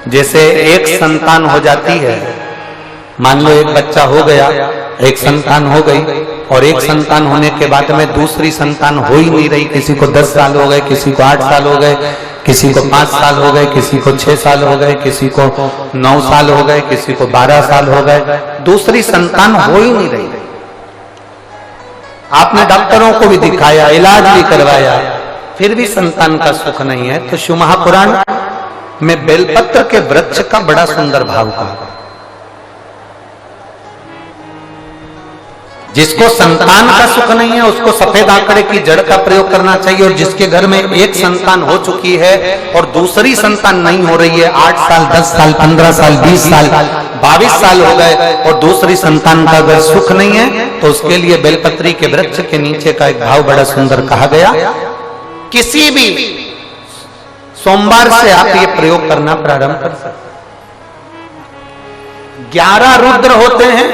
जैसे एक संतान हो जाती है, मान लो एक बच्चा हो गया, एक संतान हो गई, और एक संतान होने के बाद में दूसरी संतान हो ही नहीं रही। किसी को 10 साल हो गए, किसी को 8 साल हो गए, किसी को 5 साल हो गए, किसी को 6 साल हो गए, किसी को 9 साल हो गए, किसी को 12 साल हो गए, दूसरी संतान हो ही नहीं रही। आपने डॉक्टरों को भी दिखाया, इलाज भी करवाया, फिर भी संतान का सुख नहीं है। तो शिव महापुराण में बेलपत्र के वृक्ष का बड़ा सुंदर भाव कहा। जिसको संतान का सुख नहीं है उसको सफेद आंकड़े की जड़ का प्रयोग करना चाहिए, और जिसके घर में एक संतान हो चुकी है और दूसरी संतान नहीं हो रही है, 8 साल 10 साल 15 साल 20 साल 22 साल हो गए और दूसरी संतान का अगर सुख नहीं है, तो उसके लिए बेलपत्री के वृक्ष के नीचे का एक भाव बड़ा सुंदर कहा गया। किसी भी सोमवार से आप ये प्रयोग करना प्रारंभ कर सकते। 11 रुद्र होते हैं,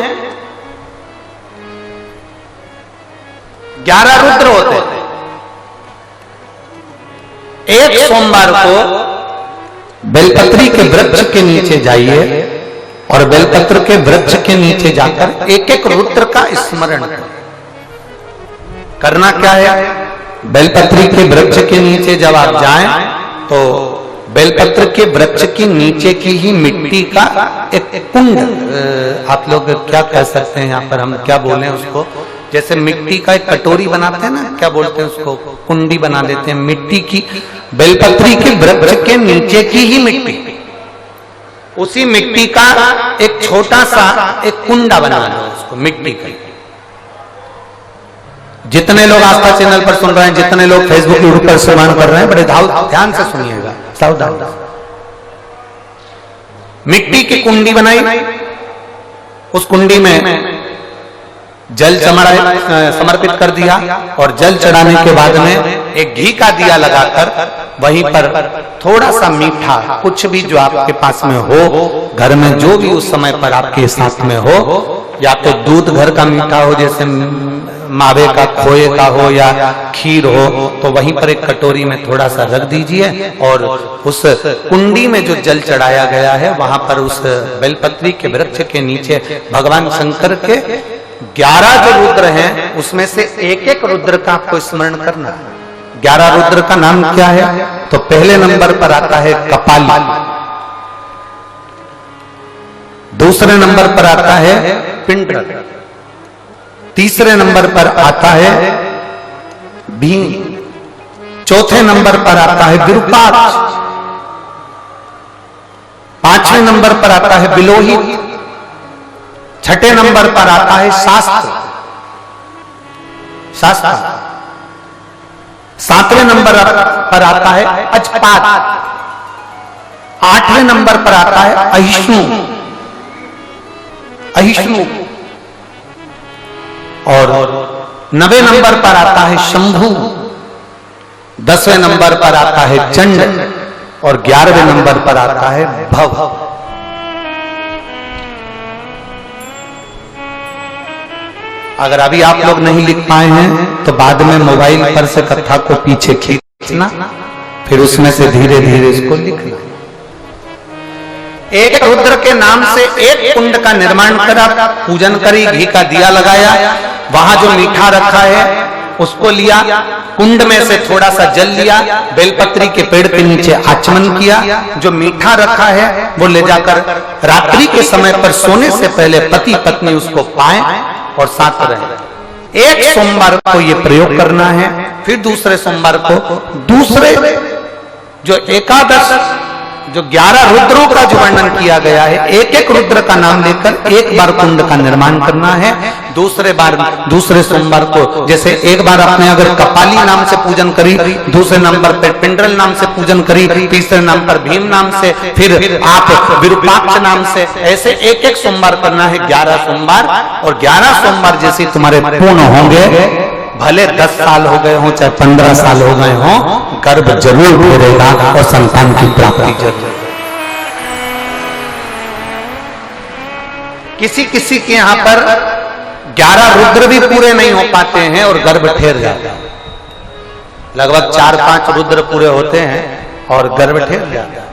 11 रुद्र होते हैं। एक सोमवार को बेलपत्री के वृक्ष के नीचे जाइए और बेलपत्र के वृक्ष के नीचे जाकर एक एक रुद्र का स्मरण करना। क्या है? बेलपत्री के वृक्ष के नीचे जब आप जाएं तो बेलपत्र के वृक्ष के नीचे की ही मिट्टी का एक कुंड, आप लोग क्या कह सकते हैं, यहाँ पर हम क्या बोलें उसको, जैसे मिट्टी का एक कटोरी बनाते हैं ना, क्या बोलते हैं उसको, कुंडी बना देते हैं मिट्टी की। बेलपत्री के वृक्ष के नीचे की ही मिट्टी, उसी मिट्टी का एक छोटा सा एक कुंडा बना दो उसको मिट्टी का। जितने लोग आस्था चैनल पर सुन रहे हैं, जितने लोग फेसबुक यूट्यूब पर श्रवण कर रहे हैं, बड़े ध्यान से सुनिएगा, सावधान। मिट्टी की कुंडी बनाई, उस कुंडी में जल समर्पित कर दिया, और जल चढ़ाने के बाद में एक घी का दिया लगाकर वहीं पर थोड़ा सा मीठा, कुछ भी जो आपके पास में हो, घर में जो भी उस समय पर आपके साथ में हो, या तो दूध घर का मीठा हो, जैसे मावे का, खोए का हो या खीर हो, तो वहीं पर एक कटोरी में थोड़ा सा रख दीजिए, और उस कुंडी में जो जल चढ़ाया गया है वहां पर उस बेलपत्री के वृक्ष के नीचे भगवान शंकर के 11 जो रुद्र हैं उसमें से एक एक रुद्र का आपको स्मरण करना। 11 रुद्र का नाम क्या है? तो पहले नंबर पर आता है कपाली, दूसरे नंबर पर आता है पिंडर, तीसरे नंबर पर आता है भीम, चौथे नंबर पर आता है विरूपाक्ष, 5वें नंबर पर आता है बिलोहित, 6ठे नंबर पर आता है शास्त्र, 7वें नंबर पर आता है अजपात, 8वें नंबर पर आता है अहिष्णु, और 9वें नंबर पर आता है शंभु, 10वें नंबर पर आता है चंड, और 11वें नंबर पर आता है भव। अगर अभी आप लोग नहीं लिख पाए हैं तो बाद में मोबाइल पर से कथा को पीछे खींचना, फिर उसमें से धीरे धीरे इसको लिखना। एक रुद्र के नाम से एक कुंड का निर्माण करा, पूजन करी, घी का दिया लगाया, वहां जो मीठा रखा है उसको लिया, कुंड में से थोड़ा सा जल लिया, बेलपत्री के पेड़ के नीचे आचमन किया, जो मीठा रखा है वो ले जाकर रात्रि के समय पर सोने से पहले पति पत्नी उसको पाएं और साथ रहे। एक सोमवार को ये प्रयोग करना है, फिर दूसरे सोमवार को दूसरे जो एकादश, जो 11 रुद्रों का जो वर्णन किया गया है, एक एक रुद्र का नाम लेकर एक बार कुंड का निर्माण करना है। दूसरे सोमवार को, जैसे एक बार आपने अगर कपाली नाम से पूजन करी, दूसरे नंबर पर पिंडरल नाम से पूजन करी, तीसरे नाम पर भीम नाम से, फिर आप विरूपाक्ष नाम से, ऐसे एक एक सोमवार करना है, 11 सोमवार। और 11 सोमवार जैसे तुम्हारे पूर्ण होंगे, भले 10 साल हो गए हों चाहे 15 साल हो गए हों, गर्भ जरूर फूलेगा और संतान की प्राप्ति जरूर। किसी किसी के यहाँ पर 11 रुद्र भी पूरे नहीं हो पाते हैं और गर्भ ठहर जाता है। लगभग 4-5 रुद्र पूरे होते हैं और गर्भ ठहर जाता है।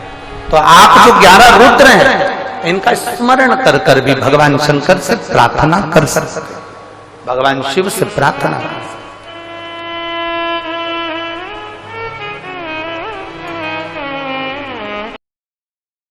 तो आप जो 11 रुद्र हैं इनका स्मरण कर कर भी भगवान शंकर से प्रार्थना कर सकते, भगवान शिव से प्रार्थना कर सकते।